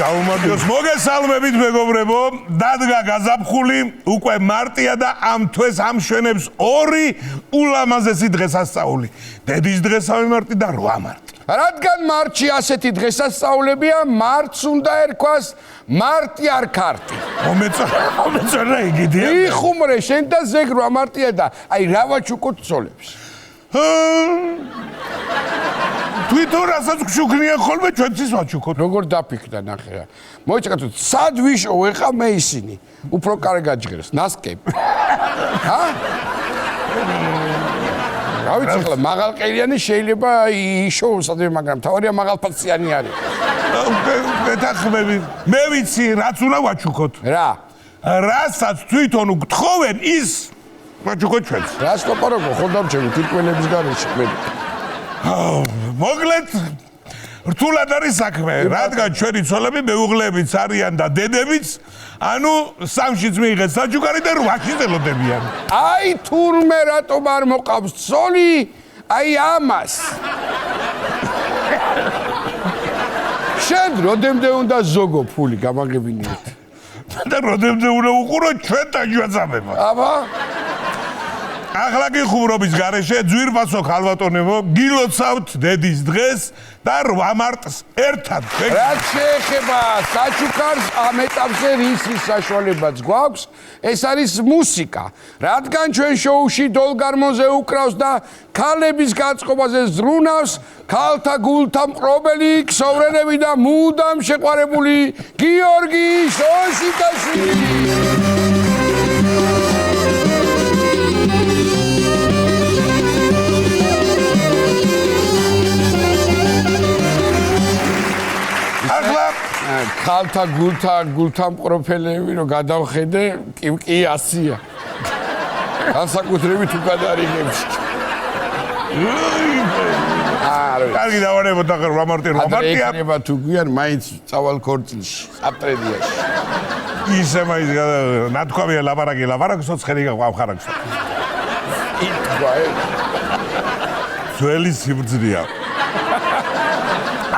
გაუმარჯოს. მოგესალმებით მეგობრებო, დადგა გაზაფხული, უკვე მარტია და ამ თვეს ამშვენებს ორი ულამაზესი დღესასწაული. დედის დღესავე მარტი და 8 მარტი. რადგან მარტში ასეთი დღესასწაულებია, მარტს უნდა ერქვას მარტი არ ქარტი. მომეწონა იგიდია. იხუმრე, შენ და ზეგ 8 მარტია და აი რა ვაჩუკოთ ცოლებს. თვითონ რასაც გშუქნიან ხოლმე ჩვენც ის ვაჩუქოთ. როგორ დაფიქრდა ნახე რა. მოიჭრათ სად ვიშო ეხა მე ისინი. უფრო კარგად ჟღერს, ნასკები. ჰა? რა ვიცი ხოლმე მაღალყელიანი შეიძლება იშოვოს ადრე, მაგრამ თავარია მაღალფასიანი არის. მეთანხმები, მე ვიცი რაც უნდა ვაჩუქოთ. რა? რასაც თვითონ გთხოვენ ის ვაჩუქოთ ჩვენც. რას ლაპარაკო, ხო დამჩები თირკველების გარეშე მე. მოკლედ რთულად არის საქმე, რადგან ჩვენი ცოლები მეუღლეებიც არიან და დედებიც, ანუ 3-შიც მიიღეს საჩუქარი და 8-ში ელოდებიან. აი თურმე რატომ არ მოყავს ცოლი? აი ამას. შენ როდემდე უნდა ზოგო ფული გამაგებინეთ. და როდემდე უნდა უყურო ჩვენ დაჯვაცამება. აბა ახლა კი ხუმრობის გარეშე ძვირფასო ქალბატონებო, გილოცავთ დედის დღეს და 8 მარტს ერთად. რაც შეეხება საჩუქარს, ამ ეტაპზე რის საშუალებაც გვაქვს, ეს არის მუსიკა. რადგან ჩვენ შოუში დოლგარმონზე უკრავს და ქალების გაწყობაზე ზრუნავს, ქალთა გულთა მყრობელი, ქსოვრენები და მუდამ შეყვარებული გიორგი შოშიკაშვილი. ქალთა გულთა მყროფელები რო გადავხედე, კი ასია. განსაკუთრებით უკადარიგებს. კარგი დავარებოთ ახლა 8 მარტია. იქნება თუ გვიან მაინც წავალ ქორწილში, აპტრედიაში. ისე მაინც ნათქვამია ლაპარაკს ცხელი გავხარაგს. ითქვა ძველი სიბრძნეა.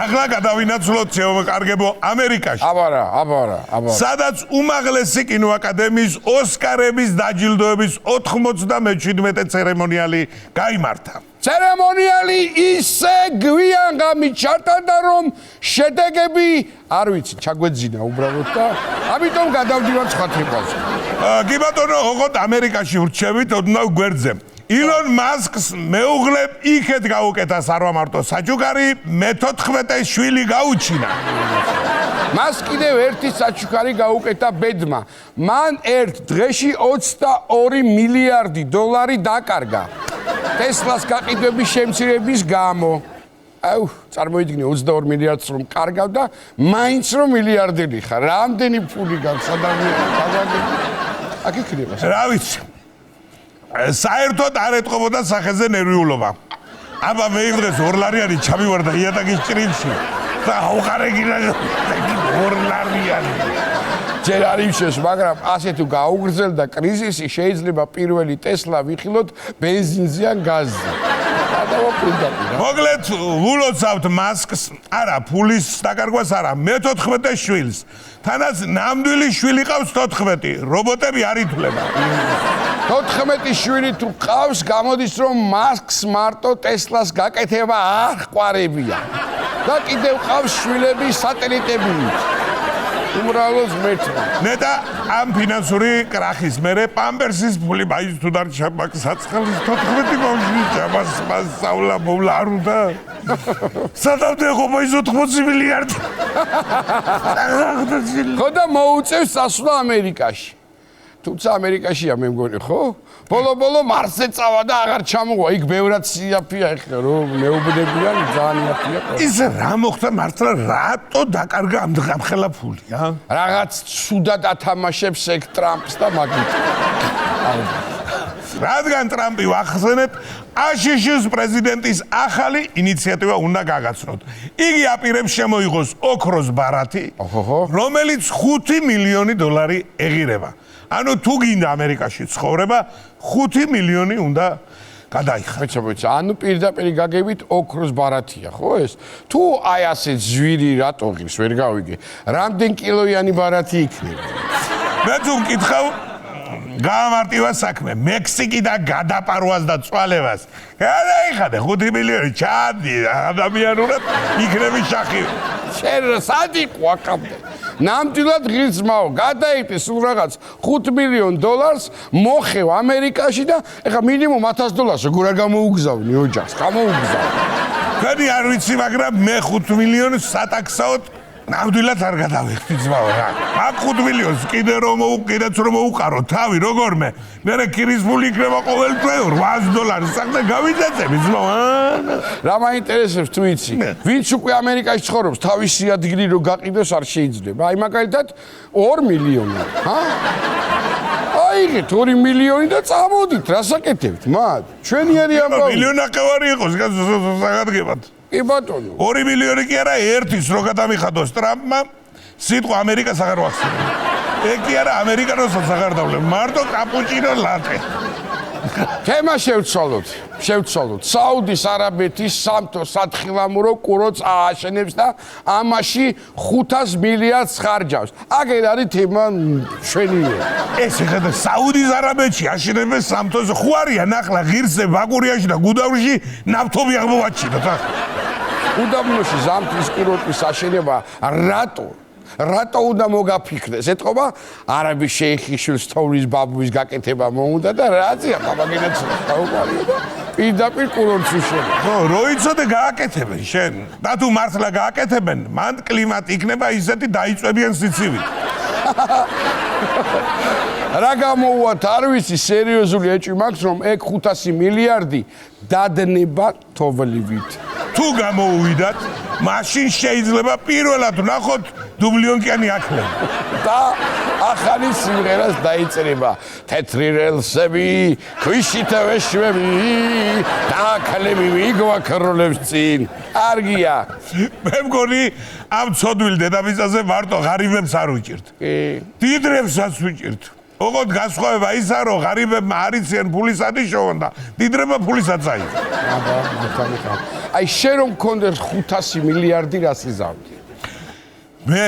ახლა გადავინაცვლოთ შეომკარგებო ამერიკაში. აბარა. სადაც უმაღლესი კინოაკადემიის ოსკარების დაჯილდოების 97 ცერემონიალი გაიმართა. ცერემონიალი ისე გვიან გამიჩარდა, რომ შედეგები არ ვიცი, ჩაგვეძინა უბრალოდ და ამიტომ გადავდივარ სხვა თემაზე. კი ბატონო, ოღონდ ამერიკაში ვრჩებით ოდნავ გვერდზე. ილონ მასკს მეუღლემ იქეთ გაუკეთა 8 მარტოს საჩუქარი, მე-14 შვილი გაუჩინა. მას კიდევ ერთი საჩუქარი გაუკეთა ბედმა. მან ერთ დღეში 22 მილიარდი დოლარი დაკარგა. ტესლას გაყიდვების შემცირების გამო. აუ, წარმოიდგინე 22 მილიარდს რომ კარგავ და მაინც რომ მილიარდერი ხარ. რამდენი ფული გაქვს ადამიანს? აქ იქნება. რა ვიცი. საერთოდ არ ეტყობოდა სახეზე ნერვიულობა. აბა მე იმ დღეს ორლარიანი ჩამივარდა იატაკის ჭრილში და უყარეგინა ორლარიანი. ჯერ არ იმშეს, მაგრამ ასე თუ გაუგრძელდა კრიზისი, შეიძლება პირველი ტესლა ვიხილოთ ბენზინზე ან გაზზე. მოკლედ ვულოცავთ მასკს, არა ფულის დაკარგვას, არა მე-14 შვილს. თანაც ნამდვილი შვილი ყავს 14, რობოტები არ ითვლება. 14 შვილი თუ ყავს, გამოდის რომ მასკს მარტო ტესლას გაკეთება არ ყვარებია. და კიდევ ყავს შვილები სატელიტებით. უმრავლოდ ღმერთმა. ნეტა ამ ფინანსური კრახის მერე პამპერსის ფული მაინც თუ დარჩა საცხლის 14 ბავშვი ჯამას მასწავლა მოვლა არ უნდა. სადამდე ხო მაინც 80 მილიარდი. ხო და მოუწევს წასვლა ამერიკაში. თუმცა ამერიკაშია მე მგონი, ხო? ბოლო მარსზე წავა და აღარ ჩამოვა. იქ ბევრად იაფია ეხლა რომ მეუბნებიან ძალიან იაფია. ისე რა მოხდა მართლა რატო დაკარგა ამ ხელა ფული, ა? რაღაც ცუდად ათამაშებს ეგ ტრამპს და მაგით. რადგან ტრამპი ვახსენებ, აშშ-ის პრეზიდენტის ახალი ინიციატივა უნდა გაგაცნოთ. იგი აპირებს შემოიღოს ოქროს ბარათი, რომელიც 5 მილიონი დოლარი ეღირება. ანუ თუ გინდა ამერიკაში ცხოვრება, 5 მილიონი უნდა გადაიხადა. მოიცა, ანუ პირდაპირ გაგებით ოქროს ბარათია, ხო ეს? თუ აი ასე ზვირი რატო ღირს, ვერ გავიგე. რამდენ კილოიანი ბარათი იქნება? მე თუ მკითხავ გაამარტივა საქმე, მექსიკიდან გადაპარვას და წვალებას. გადაიხადე 5 მილიონი ჩადი ადამიანურად იქნები შახი. შენ სად იყო აქამდე? ნამდვილად ღირსმაო, გადაიტი სულ რაღაც $5 მილიონ მოხევ ამერიკაში და ეხა მინიმუმ $100 როგორ არ გამოუგზავნი ოჯახს, გამოუგზავნი. თქვენი არ ვიცი, მაგრამ მე 5 მილიონს სატაქსაოდ ნამდვილად არ გადავიხდი ძმაო რა. აქ 5 მილიონს კიდე კიდეც რომ მოუყარო თავი როგორმე. მე ქირის ფული იქნება ყოველდღე $800 საერთოდ გავიძაცები ძმაო. რა მაინტერესებს თუ იცი? ვინც უკვე ამერიკაში ცხოვრობს, თავისი ადგილი რო გაყიდოს არ შეიძლება. აი მაგალითად 2 მილიონი, ჰა? აიღეთ 2 მილიონი და წამოდით, რა საკეთებთ, მათ? ჩვენიერი ამბავი. მილიონაკევარი იყოს, საგადგებად. კი ბატონო. 2 მილიონი კი არა, ერთის რო გადამიხადოს ტრამპმა, სიტყვა ამერიკას აღარ ვახსენებ. ეგ კი არა, ამერიკანოსაც აღარ დავლებ, მარტო კაპუჩინო ლატე. თემა შევცვალოთ. საუდის არაბეთის სამთო სათხილამურო კურორტს ააშენებს და ამაში 500 მილიარდს ხარჯავს. აგერ არის თემა ჩვენია. ეს ეხლა საუდის არაბეთში აშენებენ სამთოს, ხო არიან ახლა ღირსზე, ბაკურიაში და გუდავრში ნავთობი აღმოვაჩინოთ ახლა. უდაბნოში ზამთრის კურორტის აშენება რატო უნდა მოგაფიქრდეს? ეთყობა არაბის შეიხის შვილს თოვლის ბაბუის გაკეთება მოუნდა და რაზეა გამაგინაც დაუყარიო და პირდაპირ კურორტს უშენო. ხო, რო იცოდე გააკეთებენ შენ. და თუ მართლა გააკეთებენ, მან კლიმატი იქნება ისეთი დაიწვებიან სიცივით. რა გამოუვათ არ ვიცი, სერიოზული ეჭვი მაქვს რომ ეგ 500 მილიარდი დადნება თოვლივით. თუ გამოუვიდათ, მაშინ შეიძლება პირველად ვნახოთ დუბლიონკიანი აკლები. და ახალი სიმღერას დაიწერება თეთრი რელსები, ქვიშითავე შვები და აკლები მიგვაქროლებს წინ. კარგია. მე მგონი ამ ცოდვილ დედამიწაზე მარტო ღარიბებს არ უჭირთ. დიდრებსაც უჭირთ. ოღონდ განსხვავება ისა, რომ ღარიბებმა არ იციან ფულის ადიშოვონ და დიდრებმა ფულის აწაიღონ. აი შენ რომ მქონდეს 500 მილიარდი რას იზავდი? მე?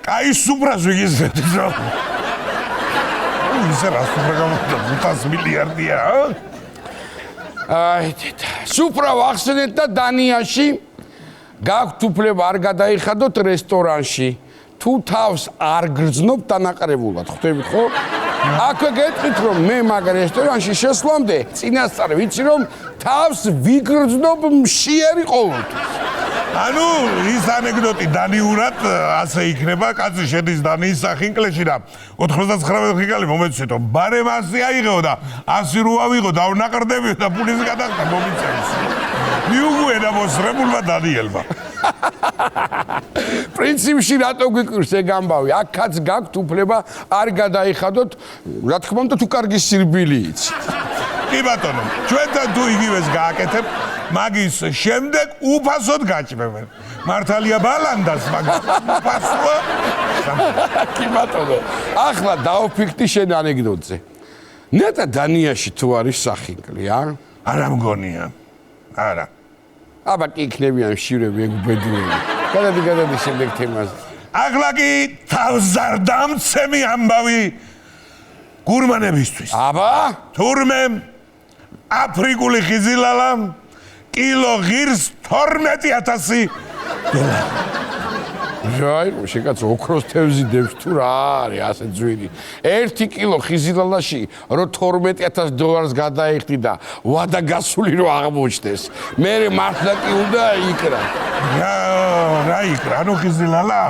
კაი სუპრას ვიგიზრდეთ რა. ისე რა სუპრა გამოდგა 500 მილიარდია, აი სუპრა ვახსენეთ და დანიაში გაქვთ უფლება არ გადაიხადოთ რესტორანში. თუ თავს არ გრძნობ დანაყრებულად, ხვდებით ხო? აქვე გეტყვით რომ მე მაგ რესტორანში შესვლამდე წინასწარ ვიცი რომ თავს ვიგრძნობ მშიერი ყოველთვის. ანუ ის ანეკდოტი დანიურად ასე იქნება, კაცი შედის დანიის სახინკლეში და 99 ხიკალი მომეცეთო, ბარემ 100 აიღეო და 100 რო ავიღო და ვნაყრდებიო და ფულის გადახდა მომიწევს. მიუგვენა მოსრებულმა დანიელმა. პრინციპში რატო გიკვირს ეგ ამბავი? აქაც გაქვთ უფლება არ გადაიხადოთ, რა თქმა უნდა თუ კარგი სირბილი იცით. კი ბატონო, ჩვენთან თუ იგივეს გააკეთებ, მაგის შემდეგ უფასოდ გაჭმევენ. მართალია ბალანდას, მაგრამ უფასოა. კი ბატონო, ახლა დავფიქრდი შენ ანეკდოტზე. ნეტა დანიაში თუ არის სახინკლი, არა მგონია. არა. აბა კი იქნებიან შივრები ეგ ბედუინი. გადადი შემდეგ თემაზე. ახლა კი თავზარდამცემი ამბავი გურმანებისთვის. აბა? თურმე აფრიკული ხიზილალა კილო ღირს $12,000. ჟაი, შეკაც ოქროს თევზი დებს თუ რა არის ასე ძვირი. 1 კილო ხიზილალაში რო $12,000 გადაიხდი და ვადა გასული რო აღმოჩნდეს. მე მართლა კი უნდა იქრა. რა იქრა, ანუ ხიზილალა?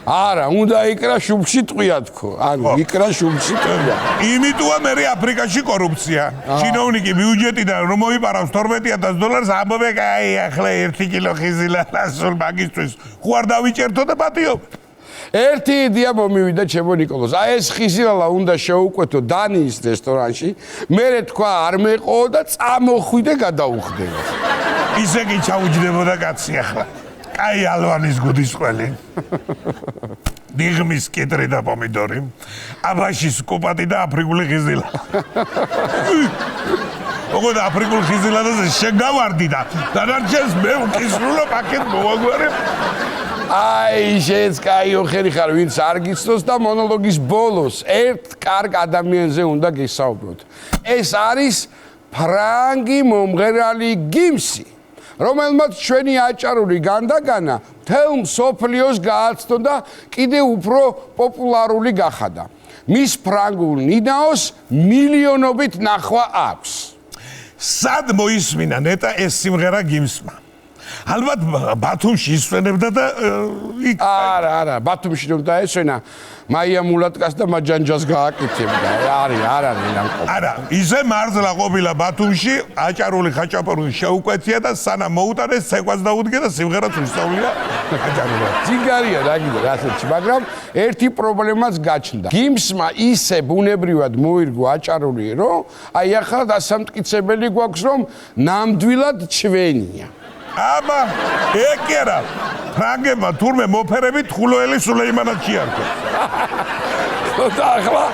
არა, უნდა იქრა შუბში ტყვია თქო. ანუ იქრა შუბში ტყვია. იმიტოა მე აფრიკაში კორუფცია. ჩინოვნიკი ბიუჯეტიდან რომ მოიპარავს $12,000 ამბობე აი ახლა 1 კილო ხიზილალა სულ მაგისთვის. ხო არ დავიჭერთო და პატიო. ერთი იდეა მომივიდა ჩემო ნიკოლოზ. აი ეს ხიზილალა უნდა შეუკვეთო დანიის რესტორანში. მე თქვა არ მეყო და წამოხვიდე გადაუხდება. ისე კი ჩაუჯდებოდა კაცი ახლა. კაი ალვანის გუდის ყველი. დიღმის კიტრი და პომიდორი, აბაშის კუპატი და აფრიკული ხიზილა. ოღონდ აფრიკულ ხიზილადაზე შეგავარდი და დანარჩენს მე ვკისრულო პაკეტ მოვაგვარებ. აი, შეც კაი ოხერი ხარ, ვინც არ გიცნობს და მონოლოგის ბოლოს ერთ კარგ ადამიანზე უნდა გესაუბროთ. ეს არის ფრანგი მომღერალი გიმსი, რომელმაც ჩვენი აჭარული განდაგანა მთელ მსოფლიოს გააცნო და კიდევ უფრო პოპულარული გახადა. მის ფრანგულ ნინაოს მილიონობით ნახვა აქვს. სად მოისმინა ნეტა ეს სიმღერა გიმსმა? ალბათ ბათუმში ისვენებდა და იქ არა, ბათუმში რომ დაესვენა, მაია მულატკას და მაჯანჯას გააკეთებდა. არ არის ნამყოფი. არა, ისე მართლა ყოფილა ბათუმში, აჭარული ხაჭაპური შეუკვეთია და სანამ მოუტანეს ცეკვას დაუდგა და სიმღერაც უსწავლია აჭარულად. ძინგარია რა გინდა რასეთში, მაგრამ ერთი პრობლემაც გაჩნდა. გიმსმა ისე ბუნებრივად მოირგო აჭარული, რომ აი ახლა დასამტკიცებელი გვაქვს, რომ ნამდვილად ჩვენია. აბა, ეკერა. ფრანგებმა თურმე მოფერებით ხულოელი სულეიმანად შეარქვა. და ახლა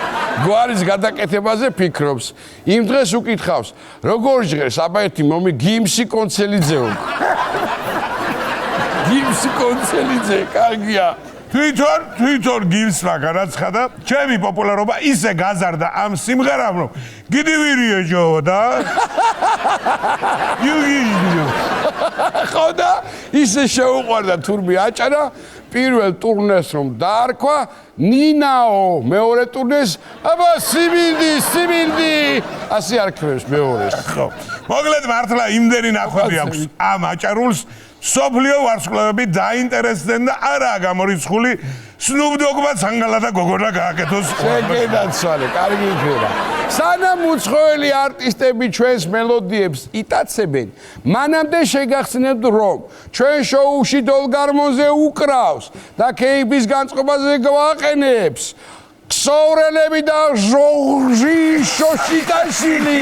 გვარის გადაკეთებაზე ფიქრობს. იმ დღეს უკითხავს, როგორ ჟღერს აბა ერთი მომი გიმსი კონცელიძეო. გიმსი კონცელიძე, კარგია. თვითონ გიმსმა განაცხადა, ჩემი პოპულარობა ისე გაზარდა ამ სიმღერამ, რომ გიდივირიე ჯო და ხო და ისე შეუყვარდა თურმე აჭარა, პირველ ტურნეს რომ დაარქვა ნინაო, მეორე ტურნეს აბა სიმინდი ასე არქმევს მეორეს. ხო. მოკლედ მართლა იმდენი ნახვები აქვს ამ აჭარულს, სოფლიო ვარსკვლავები დაინტერესდნენ და არაა გამორიცხული Snoop Dogg-მა ცანგალა და გოგონა გააკეთოს. შეგედაცვალე, კარგი იქნება. სანამ უცხოელი არტისტები ჩვენს მელოდიებს იტაცებენ, მანამდე შეგახსენებთ, რომ ჩვენ შოუში დოლგარმონზე უკრავს და KB-ს განწყობაზე გვაყენებს ქსოვრელები და ჟორჟი შოშიტაშვილი.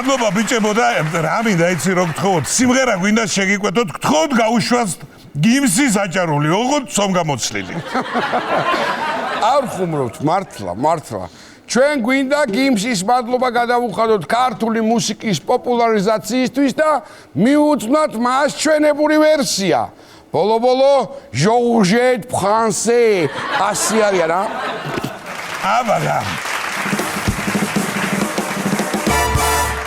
მადლობა ბიჭებო და რა მინდა იცი რომ გთხოვოთ სიმღერა გვინდა შეგიკვეთოთ გთხოვთ გაუშვას გიმსის აჭარული ოღონდ სომ გამოცლილი არ ხუმრობთ მართლა ჩვენ გვინდა გიმსის მადლობა გადავუხადოთ ქართული მუსიკის პოპულარიზაციისთვის და მიუძვნათ მას ჩვენებური ვერსია ბოლო ჟორჟეთ ფრანსე ასე არის რა აბა